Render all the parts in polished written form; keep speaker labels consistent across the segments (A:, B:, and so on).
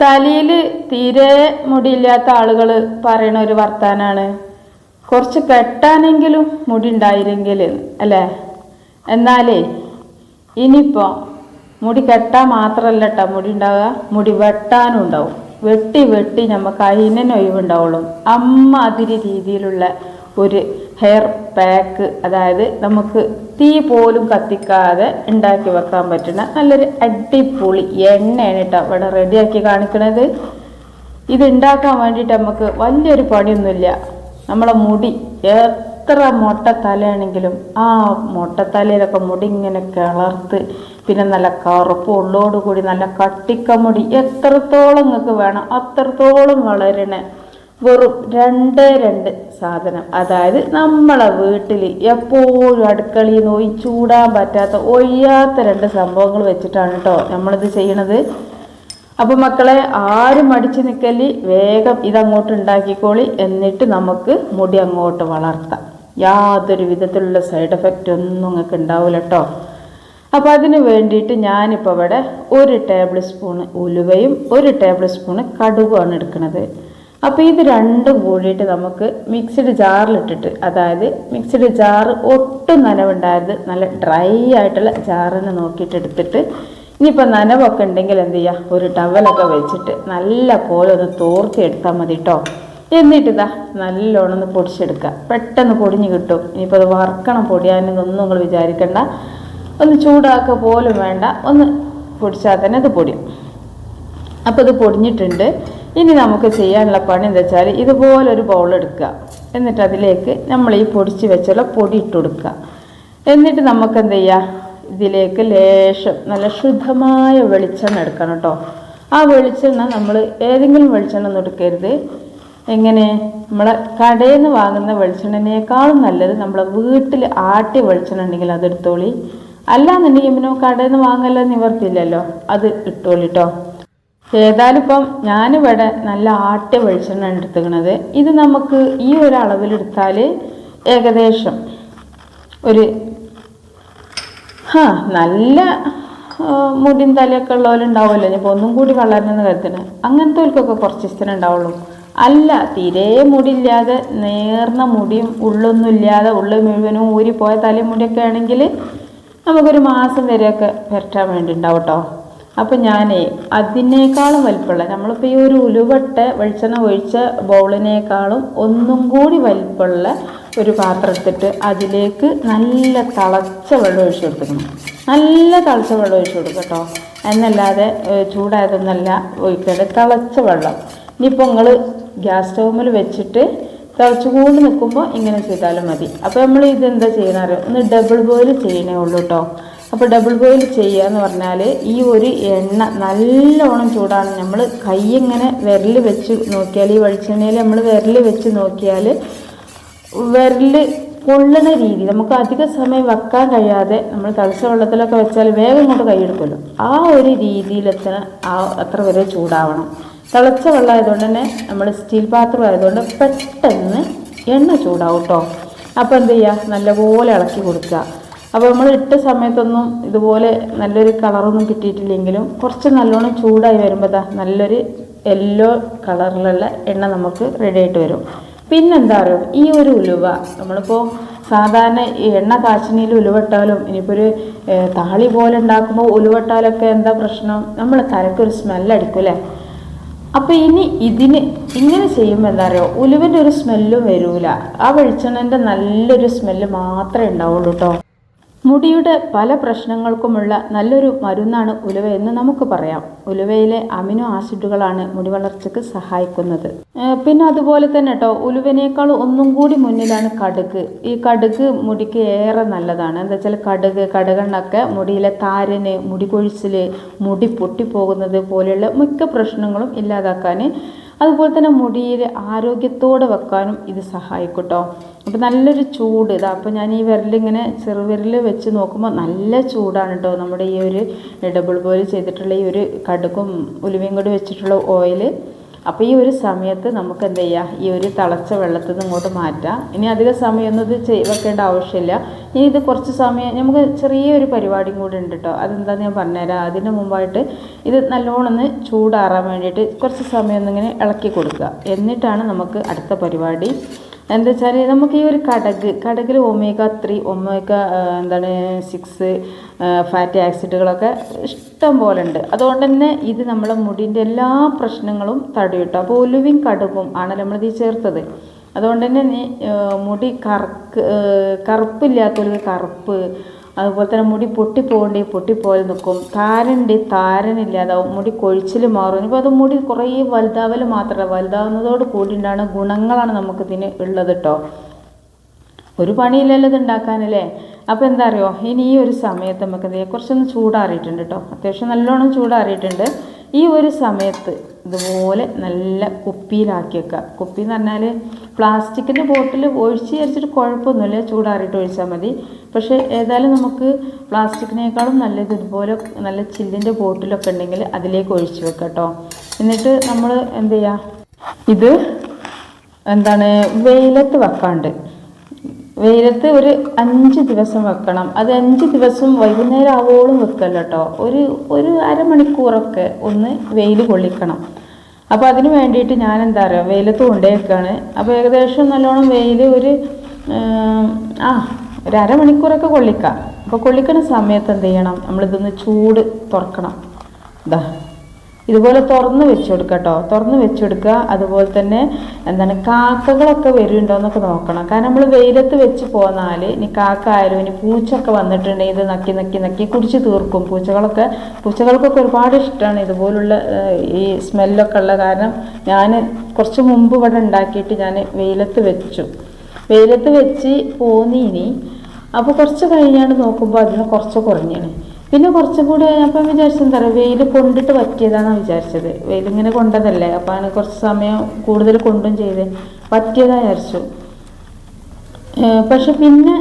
A: തലയിൽ തീരെ മുടിയില്ലാത്ത ആളുകൾ പറയണ ഒരു വർത്താനാണ്, കുറച്ച് കെട്ടാനെങ്കിലും മുടി ഉണ്ടായില്ലെങ്കിൽ അല്ലേ. എന്നാലേ ഇനിയിപ്പോൾ മുടി കെട്ടാൻ മാത്രമല്ല കേട്ടോ മുടി ഉണ്ടാവുക, മുടി വെട്ടാനും ഉണ്ടാവും. വെട്ടി വെട്ടി നമുക്ക് അതിനെ ഒഴിവുണ്ടാവുള്ളൂ. അമ്മാതിരി രീതിയിലുള്ള ഒരു ഹെയർ പാക്ക്, അതായത് നമുക്ക് തീ പോലും കത്തിക്കാതെ ഉണ്ടാക്കി വെക്കാൻ പറ്റുന്ന നല്ലൊരു അടിപൊളി എണ്ണയാണ് കേട്ടോ ഇവിടെ റെഡിയാക്കി കാണിക്കണത്. ഇത് ഉണ്ടാക്കാൻ വേണ്ടിയിട്ട് നമുക്ക് വലിയൊരു പണിയൊന്നുമില്ല. നമ്മളെ മുടി എത്ര മൊട്ട തലയാണെങ്കിലും ആ മൊട്ടത്തലയിലൊക്കെ മുടി ഇങ്ങനെ കിളർത്ത് പിന്നെ നല്ല കറുപ്പ് ഉള്ളോടുകൂടി നല്ല കട്ടിക്ക മുടി എത്രത്തോളം നിങ്ങൾക്ക് വേണം അത്രത്തോളം വളരണ വെറും രണ്ട് സാധനം, അതായത് നമ്മളെ വീട്ടിൽ എപ്പോഴും അടുക്കളയിൽ നിന്ന് ഒഴിച്ചൂടാൻ പറ്റാത്ത ഒഴിയാത്ത 2 സംഭവങ്ങൾ വെച്ചിട്ടാണ് കേട്ടോ നമ്മളിത് ചെയ്യണത്. അപ്പം മക്കളെ, ആരും മടിച്ച് നിൽക്കല്, വേഗം ഇതങ്ങോട്ട് ഉണ്ടാക്കിക്കോളി. എന്നിട്ട് നമുക്ക് മുടി അങ്ങോട്ട് വളർത്താം. യാതൊരു വിധത്തിലുള്ള സൈഡ് എഫക്റ്റ് ഒന്നും നിങ്ങൾക്ക് ഉണ്ടാവില്ല കേട്ടോ. അപ്പോൾ അതിന് വേണ്ടിയിട്ട് ഞാനിപ്പോൾ ഇവിടെ 1 ടേബിൾ സ്പൂണ് ഉലുവയും 1 ടേബിൾ സ്പൂണ് കടുകുമാണ് എടുക്കുന്നത്. അപ്പോൾ ഇത് രണ്ടും കൂടിയിട്ട് നമുക്ക് മിക്സിഡ് ജാറിലിട്ടിട്ട്, അതായത് മിക്സിഡ് ജാറ് ഒട്ടും നനവുണ്ടായത് നല്ല ഡ്രൈ ആയിട്ടുള്ള ജാറിനെ നോക്കിയിട്ട് എടുത്തിട്ട്, ഇനിയിപ്പോൾ നനവൊക്കെ ഉണ്ടെങ്കിൽ എന്ത് ചെയ്യുക, ഒരു ടവലൊക്കെ വെച്ചിട്ട് നല്ല പോലെ ഒന്ന് തോർത്തി എടുത്താൽ മതി കേട്ടോ. എന്നിട്ട് ഇതാ നല്ലോണം ഒന്ന് പൊടിച്ചെടുക്കുക. പെട്ടെന്ന് പൊടിഞ്ഞ് കിട്ടും. ഇനിയിപ്പോൾ അത് വറുക്കണം പൊടിയാനൊന്നും നിങ്ങൾ വിചാരിക്കണ്ട, ഒന്ന് ചൂടാക്കുക പോലും വേണ്ട, ഒന്ന് പൊടിച്ചാൽ തന്നെ അത് പൊടിയും. അപ്പോൾ ഇത് പൊടിഞ്ഞിട്ടുണ്ട്. ഇനി നമുക്ക് ചെയ്യാനുള്ള പണി എന്താ വെച്ചാൽ, ഇതുപോലൊരു ബൗൾ എടുക്കുക. എന്നിട്ട് അതിലേക്ക് നമ്മൾ ഈ പൊടിച്ച് വെച്ചുള്ള പൊടി ഇട്ട് കൊടുക്കുക. എന്നിട്ട് നമുക്ക് എന്ത് ചെയ്യുക, ഇതിലേക്ക് ലേശം നല്ല ശുദ്ധമായ വെളിച്ചെണ്ണ എടുക്കണം കേട്ടോ. ആ വെളിച്ചെണ്ണ നമ്മൾ ഏതെങ്കിലും വെളിച്ചെണ്ണ ഒന്നും എടുക്കരുത്. എങ്ങനെ, നമ്മളെ കടയിൽ നിന്ന് വാങ്ങുന്ന വെളിച്ചെണ്ണേക്കാളും നല്ലത് നമ്മളെ വീട്ടിൽ ആട്ടിയ വെളിച്ചെണ്ണ ഉണ്ടെങ്കിൽ അതെടുത്തോളി. അല്ലാന്നുണ്ടെങ്കിൽ പിന്നെ കടയിൽ നിന്ന് വാങ്ങല്ലോ നിവർത്തില്ലല്ലോ, അത് ഇട്ടോളി കേട്ടോ. ഏതായാലും ഇപ്പം ഞാനിവിടെ നല്ല ആട്ടിയ വെളിച്ചെണ്ണ എടുത്തുക്കണത്. ഇത് നമുക്ക് ഈ ഒരു അളവിലെടുത്താൽ ഏകദേശം ഒരു നല്ല മുടിയും തലയൊക്കെ ഉള്ളവരുണ്ടാവുമല്ലോ, ഇപ്പോൾ ഒന്നും കൂടി വളരണമെന്ന് കരുതണേ, അങ്ങനത്തെവർക്കൊക്കെ കുറച്ച് ദിവസത്തിന് ഉണ്ടാവുള്ളൂ. അല്ല, തീരെ മുടിയില്ലാതെ നേർന്ന മുടിയും ഉള്ളൊന്നും ഇല്ലാതെ ഉള്ളിൽ മുഴുവനും ഊരിപ്പോയ തലയും മുടിയൊക്കെ ആണെങ്കിൽ നമുക്കൊരു മാസം വരെയൊക്കെ പുരട്ടാൻ വേണ്ടി ഉണ്ടാവും കേട്ടോ. അപ്പം ഞാനേ അതിനേക്കാളും വലിപ്പമുള്ള, നമ്മളിപ്പോൾ ഈ ഒരു ഉലുവട്ട വെളിച്ചെണ്ണ ഒഴിച്ച ബൗളിനേക്കാളും ഒന്നും കൂടി വലിപ്പമുള്ള ഒരു പാത്രം എടുത്തിട്ട് അതിലേക്ക് നല്ല തിളച്ച വെള്ളം ഒഴിച്ചു കൊടുക്കണം. നല്ല തിളച്ച വെള്ളം ഒഴിച്ചു കൊടുക്കുക കേട്ടോ. എന്നല്ലാതെ ചൂടായതൊന്നല്ല ഒഴിക്കേണ്ടത്, തിളച്ച വെള്ളം. ഇനിയിപ്പോൾ നിങ്ങൾ ഗ്യാസ് സ്റ്റൗവിൽ വെച്ചിട്ട് തിളച്ചുകൊണ്ട് നിൽക്കുമ്പോൾ ഇങ്ങനെ ചെയ്താലും മതി. അപ്പോൾ നമ്മൾ ഇതെന്താ ചെയ്യണത്, ഒന്ന് ഡബിൾ ബോയിൽ ചെയ്യണേ ഉള്ളൂ കേട്ടോ. അപ്പോൾ ഡബിൾ ബോയിൽ ചെയ്യുക എന്ന് പറഞ്ഞാൽ ഈ ഒരു എണ്ണ നല്ലോണം ചൂടാണ്. നമ്മൾ കൈ ഇങ്ങനെ വിരൽ വെച്ച് നോക്കിയാൽ, ഈ വെളിച്ചെണ്ണയിൽ നമ്മൾ വിരൽ വെച്ച് നോക്കിയാൽ വിരൽ പൊള്ളണ രീതി, നമുക്ക് അധിക സമയം വെക്കാൻ കഴിയാതെ നമ്മൾ തിളച്ച വെള്ളത്തിലൊക്കെ വെച്ചാൽ വേഗം ഇങ്ങോട്ട് കൈയെടുക്കുമല്ലോ, ആ ഒരു രീതിയിലെത്തണം. അത്ര വരെ ചൂടാവണം. തിളച്ച വെള്ളം ആയതുകൊണ്ട് തന്നെ നമ്മൾ സ്റ്റീൽ പാത്രം ആയതുകൊണ്ട് പെട്ടെന്ന് എണ്ണ ചൂടാവും കേട്ടോ. അപ്പോൾ എന്ത് ചെയ്യുക, നല്ലപോലെ ഇളക്കി കൊടുക്കുക. അപ്പോൾ നമ്മൾ ഇട്ട സമയത്തൊന്നും ഇതുപോലെ നല്ലൊരു കളറൊന്നും കിട്ടിയിട്ടില്ലെങ്കിലും കുറച്ച് നല്ലോണം ചൂടായി വരുമ്പോൾ നല്ലൊരു യെല്ലോ കളറിലുള്ള എണ്ണ നമുക്ക് റെഡി ആയിട്ട് വരും. പിന്നെന്താ പറയുക, ഈ ഒരു ഉലുവ നമ്മളിപ്പോൾ സാധാരണ എണ്ണ കാച്ചിനിയിൽ ഉലുവട്ടാലും ഇനിയിപ്പോൾ ഒരു താളി പോലെ ഉണ്ടാക്കുമ്പോൾ ഉലുവട്ടാലൊക്കെ എന്താ പ്രശ്നം, നമ്മൾ തലക്കൊരു സ്മെല്ലടിക്കും അല്ലേ. അപ്പോൾ ഇനി ഇതിന് ഇങ്ങനെ ചെയ്യുമ്പോൾ എന്താ പറയുക, ഉലുവിൻ്റെ ഒരു സ്മെല്ലും വരില്ല, ആ വെളിച്ചെണ്ണൻ്റെ നല്ലൊരു സ്മെല്ല് മാത്രമേ ഉണ്ടാവുള്ളൂ കേട്ടോ. മുടിയുടെ പല പ്രശ്നങ്ങൾക്കുമുള്ള നല്ലൊരു മരുന്നാണ് ഉലുവ എന്ന് നമുക്ക് പറയാം. ഉലുവയിലെ അമിനോ ആസിഡുകളാണ് മുടി വളർച്ചയ്ക്ക് സഹായിക്കുന്നത്. പിന്നെ അതുപോലെ തന്നെ കേട്ടോ, ഉലുവനേക്കാൾ ഒന്നും കൂടി മുന്നിലാണ് കടുക്. ഈ കടുക് മുടിക്ക് ഏറെ നല്ലതാണ്. എന്താ വെച്ചാൽ കടുകെണ്ണൊക്കെ മുടിയിലെ താരന്, മുടി കൊഴിച്ചിൽ, മുടി പൊട്ടിപ്പോകുന്നത് പോലെയുള്ള മിക്ക പ്രശ്നങ്ങളും ഇല്ലാതാക്കാൻ, അതുപോലെ തന്നെ മുടിയിൽ ആരോഗ്യത്തോടെ വെക്കാനും ഇത് സഹായിക്കും കേട്ടോ. അപ്പോൾ നല്ലൊരു ചൂട് ഇതാ. അപ്പോൾ ഞാൻ ഈ വിരലിങ്ങനെ ചെറുവിരൽ വെച്ച് നോക്കുമ്പോൾ നല്ല ചൂടാണ് കേട്ടോ. നമ്മുടെ ഈ ഒരു ഡബിൾ ബോയിൽ ചെയ്തിട്ടുള്ള ഈ ഒരു കടുകും ഉലുവയും കൂടി വെച്ചിട്ടുള്ള ഓയിൽ. അപ്പോൾ ഈ ഒരു സമയത്ത് നമുക്ക് എന്ത് ചെയ്യാം, ഈ ഒരു തിളച്ച വെള്ളത്തിൽ നിന്ന് ഇങ്ങോട്ട് മാറ്റാം. ഇനി അധിക സമയമൊന്നും ഇത് വെക്കേണ്ട ആവശ്യമില്ല. ഇനി ഇത് കുറച്ച് സമയം നമുക്ക് ചെറിയൊരു പരിപാടിയും കൂടി ഉണ്ട് കേട്ടോ. അതെന്താണെന്ന് ഞാൻ പറഞ്ഞുതരാം. അതിന് മുമ്പായിട്ട് ഇത് നല്ലോണം ഒന്ന് ചൂടാറാൻ വേണ്ടിയിട്ട് കുറച്ച് സമയം ഒന്നിങ്ങനെ ഇളക്കി കൊടുക്കുക. എന്നിട്ടാണ് നമുക്ക് അടുത്ത പരിപാടി. എന്താ വെച്ചാൽ നമുക്ക് ഈ ഒരു കടകിൽ omega-3 omega-6 ഫാറ്റി ആസിഡുകളൊക്കെ ഇഷ്ടം പോലെ ഉണ്ട്. അതുകൊണ്ട് തന്നെ ഇത് നമ്മളെ മുടിൻ്റെ എല്ലാ പ്രശ്നങ്ങളും തടയും. അപ്പോൾ ഉലുവയും കടുകും ആണല്ലോ നമ്മളിത് ചേർത്തത്. അതുകൊണ്ട് തന്നെ മുടി കറുപ്പില്ലാത്തവർക്ക് കറുപ്പ്, അതുപോലെ തന്നെ മുടി പൊട്ടിപ്പോലെ നിൽക്കും, താരനില്ലാതാവും, മുടി കൊഴിച്ചിൽ മാറും. ഇപ്പോൾ അത് മുടി കുറേ വലുതാവൽ മാത്രമല്ല, വലുതാവുന്നതോട് കൂടിയിട്ടാണ് ഗുണങ്ങളാണ് നമുക്കിതിന് ഉള്ളത് കേട്ടോ. ഒരു പണിയില്ലല്ലോ ഇത് ഉണ്ടാക്കാനല്ലേ. അപ്പോൾ എന്താ അറിയോ, ഇനി ഈ ഒരു സമയത്ത് നമുക്ക് എന്ത് ചെയ്യാം, കുറച്ചൊന്ന് ചൂടാറിയിട്ടുണ്ട് കേട്ടോ, അത്യാവശ്യം നല്ലോണം ചൂടാറിയിട്ടുണ്ട്. ഈ ഒരു സമയത്ത് ഇതുപോലെ നല്ല കുപ്പിയിലാക്കി വെക്കുക. കുപ്പി എന്ന് പറഞ്ഞാൽ പ്ലാസ്റ്റിക്കിൻ്റെ ബോട്ടിൽ ഒഴിച്ച് ചേർച്ചിട്ട് കുഴപ്പമൊന്നുമില്ല, ചൂടാറിയിട്ട് ഒഴിച്ചാൽ മതി. പക്ഷേ ഏതായാലും നമുക്ക് പ്ലാസ്റ്റിക്കിനേക്കാളും നല്ലത് ഇതുപോലെ നല്ല ചില്ലിൻ്റെ ബോട്ടിലൊക്കെ ഉണ്ടെങ്കിൽ അതിലേക്ക് ഒഴിച്ച് വെക്കാം കേട്ടോ. എന്നിട്ട് നമ്മൾ എന്ത് ചെയ്യുക, ഇത് വെയിലത്ത് വെക്കാണ്ട്, വെയിലത്ത് ഒരു 5 ദിവസം വെക്കണം. അത് 5 ദിവസം വൈകുന്നേരം ആവോളം വെക്കല്ലോ കേട്ടോ. ഒരു അരമണിക്കൂറൊക്കെ ഒന്ന് വെയിൽ കൊള്ളിക്കണം. അപ്പോൾ അതിന് വേണ്ടിയിട്ട് ഞാൻ എന്താ പറയുക, വെയിലത്ത് കൊണ്ടേ വെക്കുകയാണ്. അപ്പോൾ ഏകദേശം നല്ലോണം വെയിൽ ഒരു അരമണിക്കൂറൊക്കെ കൊള്ളിക്കാം. അപ്പോൾ കൊള്ളിക്കുന്ന സമയത്ത് എന്ത് ചെയ്യണം, നമ്മളിതൊന്ന് ചൂട് തുറക്കണം. ഇതുപോലെ തുറന്ന് വെച്ച് കൊടുക്കുക കേട്ടോ, തുറന്ന് വെച്ച് കൊടുക്കുക. അതുപോലെ തന്നെ കാക്കകളൊക്കെ വരുന്നുണ്ടോയെന്നൊക്കെ നോക്കണം. കാരണം നമ്മൾ വെയിലത്ത് വെച്ച് പോന്നാൽ ഇനി കാക്ക ആയാലും ഇനി പൂച്ചൊക്കെ വന്നിട്ടുണ്ടെങ്കിൽ ഇത് നക്കി കുടിച്ച് തീർക്കും. പൂച്ചകൾക്കൊക്കെ ഒരുപാട് ഇഷ്ടമാണ് ഇതുപോലുള്ള ഈ സ്മെല്ലൊക്കെ ഉള്ള. കാരണം ഞാൻ കുറച്ച് മുമ്പ് ഇവിടെ ഉണ്ടാക്കിയിട്ട് ഞാൻ വെയിലത്ത് വെച്ച് പോന്നീനി. അപ്പോൾ കുറച്ച് കഴിഞ്ഞാണ് നോക്കുമ്പോൾ അതിന് കുറച്ച് കുറഞ്ഞാണ്. പിന്നെ കുറച്ചും കൂടി അപ്പം വിചാരിച്ചത് എന്താ പറയുക, വെയിൽ കൊണ്ടിട്ട് പറ്റിയതാണെന്ന് വിചാരിച്ചത്. വെയിലിങ്ങനെ കൊണ്ടതല്ലേ, അപ്പോൾ അതിന് കുറച്ച് സമയം കൂടുതൽ കൊണ്ടും ചെയ്ത് പറ്റിയതാണ് വിചാരിച്ചു. പക്ഷെ പിന്നെ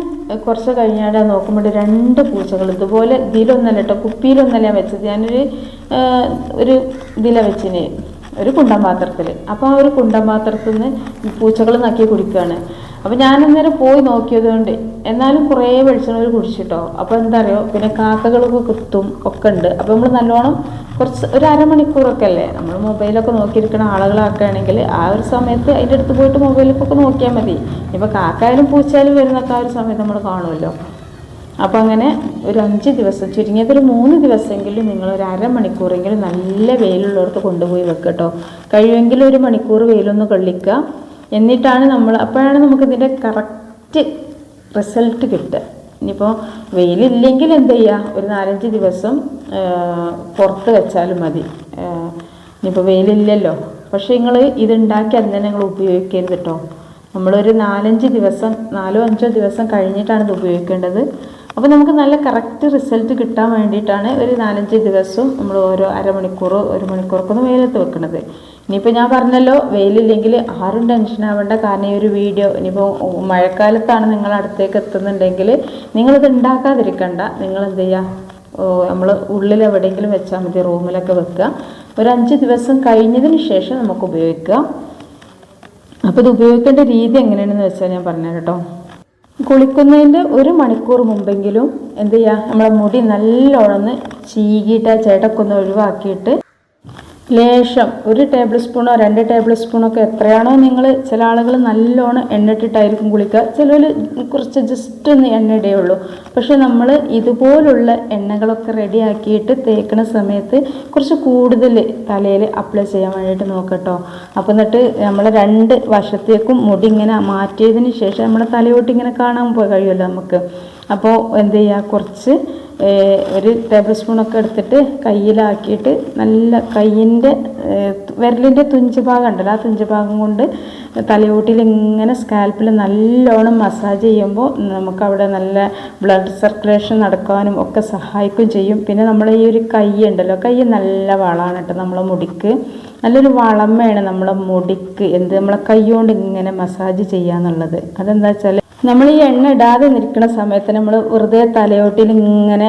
A: കുറച്ച് കഴിഞ്ഞാൽ നോക്കുമ്പോൾ 2 പൂച്ചകൾ ഇതുപോലെ ഇതിലൊന്നല്ല കേട്ടോ, കുപ്പിയിലൊന്നല്ല ഞാൻ വെച്ചത്. ഞാനൊരു ഇതിലാണ് വെച്ചിന്, ഒരു കുണ്ടൻ പാത്രത്തിൽ. അപ്പോൾ ആ ഒരു കുണ്ടൻ പാത്രത്തിൽ നിന്ന് പൂച്ചകൾ നക്കി കുടിക്കുകയാണ്. അപ്പോൾ ഞാൻ അന്നേരം പോയി നോക്കിയതുകൊണ്ട് എന്നാലും കുറേ വെളിച്ചെണ്ണ കുടിച്ചിട്ടോ. അപ്പോൾ എന്താ അറിയോ, പിന്നെ കാക്കകളൊക്കെ കുത്തും ഒക്കെ ഉണ്ട്. അപ്പോൾ നമ്മൾ നല്ലോണം ഒരു അരമണിക്കൂറൊക്കെ അല്ലേ നമ്മൾ മൊബൈലൊക്കെ നോക്കിയിരിക്കുന്ന ആളുകളൊക്കെ ആ ഒരു സമയത്ത് അതിൻ്റെ അടുത്ത് പോയിട്ട് മൊബൈലൊക്കെ നോക്കിയാൽ മതി. ഇപ്പോൾ കാക്കായാലും പൂച്ചായാലും വരുന്നൊക്കെ ആ ഒരു സമയത്ത് നമ്മൾ കാണുമല്ലോ. അപ്പോൾ അങ്ങനെ ഒരു 5 ദിവസം, ചുരുങ്ങിയത് ഒരു 3 ദിവസമെങ്കിലും നിങ്ങൾ ഒരു അരമണിക്കൂറെങ്കിലും നല്ല വെയിലുള്ളിടത്ത് കൊണ്ടുപോയി വെക്കുക കേട്ടോ. കഴിയുമെങ്കിൽ 1 മണിക്കൂർ വെയിലൊന്ന് കൊള്ളിക്കുക. എന്നിട്ടാണ് അപ്പോഴാണ് നമുക്കിതിൻ്റെ കറക്റ്റ് റിസൾട്ട് കിട്ടുക. ഇനിയിപ്പോൾ വെയിലില്ലെങ്കിൽ എന്ത് ചെയ്യുക, ഒരു 4-5 ദിവസം പുറത്ത് വെച്ചാലും മതി. ഇനിയിപ്പോൾ വെയിലില്ലല്ലോ, പക്ഷേ നിങ്ങൾ ഇതുണ്ടാക്കി അതിന് തന്നെ നിങ്ങൾ ഉപയോഗിക്കരുത് കേട്ടോ. നമ്മളൊരു 4-5 ദിവസം 4-5 ദിവസം കഴിഞ്ഞിട്ടാണ് ഇത് ഉപയോഗിക്കേണ്ടത്. അപ്പോൾ നമുക്ക് നല്ല കറക്റ്റ് റിസൾട്ട് കിട്ടാൻ വേണ്ടിയിട്ടാണ് ഒരു 4-5 ദിവസം നമ്മൾ ഓരോ അരമണിക്കൂറോ 1 മണിക്കൂറൊക്കെ ഒന്ന് വെയിലത്ത് വെക്കുന്നത്. ഇനിയിപ്പോൾ ഞാൻ പറഞ്ഞല്ലോ, വെയിലില്ലെങ്കിൽ ആരും ടെൻഷൻ ആവേണ്ട. കാരണം ഈ ഒരു വീഡിയോ ഇനിയിപ്പോൾ മഴക്കാലത്താണ് നിങ്ങൾ അടുത്തേക്ക് എത്തുന്നുണ്ടെങ്കിൽ നിങ്ങളിത് ഉണ്ടാക്കാതിരിക്കണ്ട. നിങ്ങളെന്ത് ചെയ്യുക, നമ്മൾ ഉള്ളിൽ എവിടെയെങ്കിലും വെച്ചാൽ മതി, റൂമിലൊക്കെ വെക്കുക. ഒരു 5 ദിവസം കഴിഞ്ഞതിന് ശേഷം നമുക്ക് ഉപയോഗിക്കുക. അപ്പോൾ ഇത് ഉപയോഗിക്കേണ്ട രീതി എങ്ങനെയാണെന്ന് വെച്ചാൽ ഞാൻ പറഞ്ഞു കേട്ടോ. കുളിക്കുന്നതിൻ്റെ 1 മണിക്കൂർ മുമ്പെങ്കിലും എന്ത് ചെയ്യുക, നമ്മളെ മുടി നല്ലോണം ചീകിയിട്ട് ആ ചേട്ടൊക്കെ ഒഴിവാക്കിയിട്ട് ലേശം 1 ടേബിൾ സ്പൂണോ 2 ടേബിൾ സ്പൂണൊക്കെ എത്രയാണോ നിങ്ങൾ, ചില ആളുകൾ നല്ലോണം എണ്ണ ഇട്ടിട്ടായിരിക്കും കുളിക്കുക, ചിലർ കുറച്ച് ജസ്റ്റ് ഒന്ന് എണ്ണ ഇടയുള്ളൂ. പക്ഷെ നമ്മൾ ഇതുപോലുള്ള എണ്ണകളൊക്കെ റെഡിയാക്കിയിട്ട് തേക്കുന്ന സമയത്ത് കുറച്ച് കൂടുതൽ തലയിൽ അപ്ലൈ ചെയ്യാൻ വേണ്ടിയിട്ട് നോക്കട്ടോ. അപ്പോൾ എന്നിട്ട് നമ്മൾ 2 വശത്തേക്കും മുടി ഇങ്ങനെ മാറ്റിയതിന് ശേഷം നമ്മുടെ തലയോട്ട് ഇങ്ങനെ കാണാൻ കഴിയുമല്ലോ നമുക്ക്. അപ്പോൾ എന്ത് ചെയ്യുക, കുറച്ച് 1 ടേബിൾ സ്പൂണൊക്കെ എടുത്തിട്ട് കയ്യിലാക്കിയിട്ട് നല്ല കയ്യിൻ്റെ വിരലിൻ്റെ തുഞ്ച് ഭാഗം ഉണ്ടല്ലോ, ആ തുഞ്ച് ഭാഗം കൊണ്ട് തലയോട്ടിൽ ഇങ്ങനെ സ്കാൽപ്പിൽ നല്ലോണം മസാജ് ചെയ്യുമ്പോൾ നമുക്കവിടെ നല്ല ബ്ലഡ് സർക്കുലേഷൻ നടക്കാനും ഒക്കെ സഹായിക്കുകയും ചെയ്യും. പിന്നെ നമ്മൾ ഈ ഒരു കൈ ഉണ്ടല്ലോ, കൈ നല്ല വളമാണ് കേട്ടോ നമ്മളെ മുടിക്ക്, നല്ലൊരു വളമയാണ് നമ്മളെ മുടിക്ക്. നമ്മളെ കൈ കൊണ്ട് ഇങ്ങനെ മസാജ് ചെയ്യാന്നുള്ളത്. അതെന്താ വെച്ചാൽ നമ്മൾ ഈ എണ്ണ ഇടാതെ നിൽക്കുന്ന സമയത്ത് നമ്മൾ വെറുതെ തലയോട്ടിൽ ഇങ്ങനെ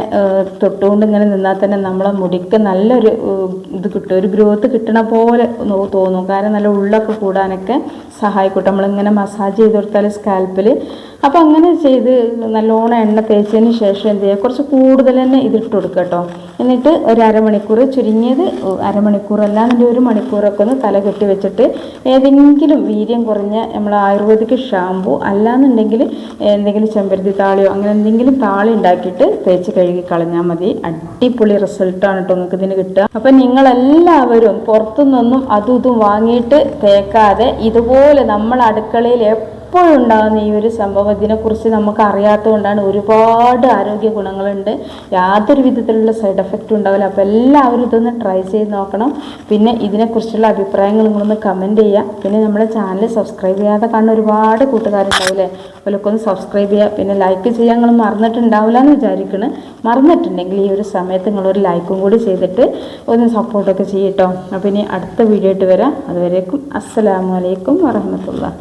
A: തൊട്ടുകൊണ്ട് ഇങ്ങനെ നിന്നാൽ തന്നെ നമ്മളെ മുടിക്ക് നല്ലൊരു ഇത് കിട്ടും, ഒരു ഗ്രോത്ത് കിട്ടണ പോലെ തോന്നും. കാരണം നല്ല ഉള്ളൊക്കെ കൂടാനൊക്കെ സഹായിക്കട്ടെ നമ്മളിങ്ങനെ മസാജ് ചെയ്ത് കൊടുത്താൽ സ്കാൽപ്പിൽ. അപ്പോൾ അങ്ങനെ ചെയ്ത് നല്ലോണം എണ്ണ തേച്ചതിന് ശേഷം എന്ത് ചെയ്യുക, കുറച്ച് കൂടുതൽ തന്നെ ഇതിട്ട് കൊടുക്കുക കേട്ടോ. എന്നിട്ട് ഒരു അരമണിക്കൂർ, ചുരുങ്ങിയത് അരമണിക്കൂർ അല്ലാന്നുണ്ടെങ്കിൽ 1 മണിക്കൂറൊക്കെ ഒന്ന് തല കെട്ടി വെച്ചിട്ട് ഏതെങ്കിലും വീര്യം കുറഞ്ഞ നമ്മൾ ആയുർവേദിക് ഷാമ്പു അല്ലാന്നുണ്ടെങ്കിൽ എന്തെങ്കിലും ചെമ്പരത്തി താളിയോ അങ്ങനെ എന്തെങ്കിലും താളി ഉണ്ടാക്കിയിട്ട് തേച്ച് കഴുകി കളഞ്ഞാൽ മതി. അടിപൊളി റിസൾട്ടാണ് കേട്ടോ നിങ്ങൾക്ക് ഇതിന് കിട്ടുക. അപ്പം നിങ്ങളെല്ലാവരും പുറത്തുനിന്നൊന്നും അതും ഇതും വാങ്ങിയിട്ട് തേക്കാതെ ഇതുപോലെ നമ്മൾ അടുക്കളയിൽ എപ്പോഴും ഉണ്ടാകുന്ന ഈ ഒരു സംഭവം, ഇതിനെക്കുറിച്ച് നമുക്ക് അറിയാത്തത് കൊണ്ടാണ്. ഒരുപാട് ആരോഗ്യ ഗുണങ്ങളുണ്ട്, യാതൊരു വിധത്തിലുള്ള സൈഡ് എഫക്റ്റും ഉണ്ടാവില്ല. അപ്പോൾ എല്ലാവരും ഇതൊന്ന് ട്രൈ ചെയ്ത് നോക്കണം. പിന്നെ ഇതിനെക്കുറിച്ചുള്ള അഭിപ്രായങ്ങൾ നിങ്ങളൊന്ന് കമൻറ്റ് ചെയ്യുക. പിന്നെ നമ്മുടെ ചാനൽ സബ്സ്ക്രൈബ് ചെയ്യാതെ കാണുന്ന ഒരുപാട് കൂട്ടുകാരുണ്ടാവില്ലേ, അവരൊക്കെ ഒന്ന് സബ്സ്ക്രൈബ് ചെയ്യുക. പിന്നെ ലൈക്ക് ചെയ്യാൻ നിങ്ങൾ മറന്നിട്ടുണ്ടാവില്ല എന്ന് വിചാരിക്കണം. മറന്നിട്ടുണ്ടെങ്കിൽ ഈ ഒരു സമയത്ത് നിങ്ങളൊരു ലൈക്കും കൂടി ചെയ്തിട്ട് ഒന്ന് സപ്പോർട്ടൊക്കെ ചെയ്യട്ടോ. അപ്പോൾ ഇനി അടുത്ത വീഡിയോ ആയിട്ട് വരാം. അതുവരേക്കും അസ്സലാമു അലൈക്കും വറഹ്മത്തുള്ളാഹി.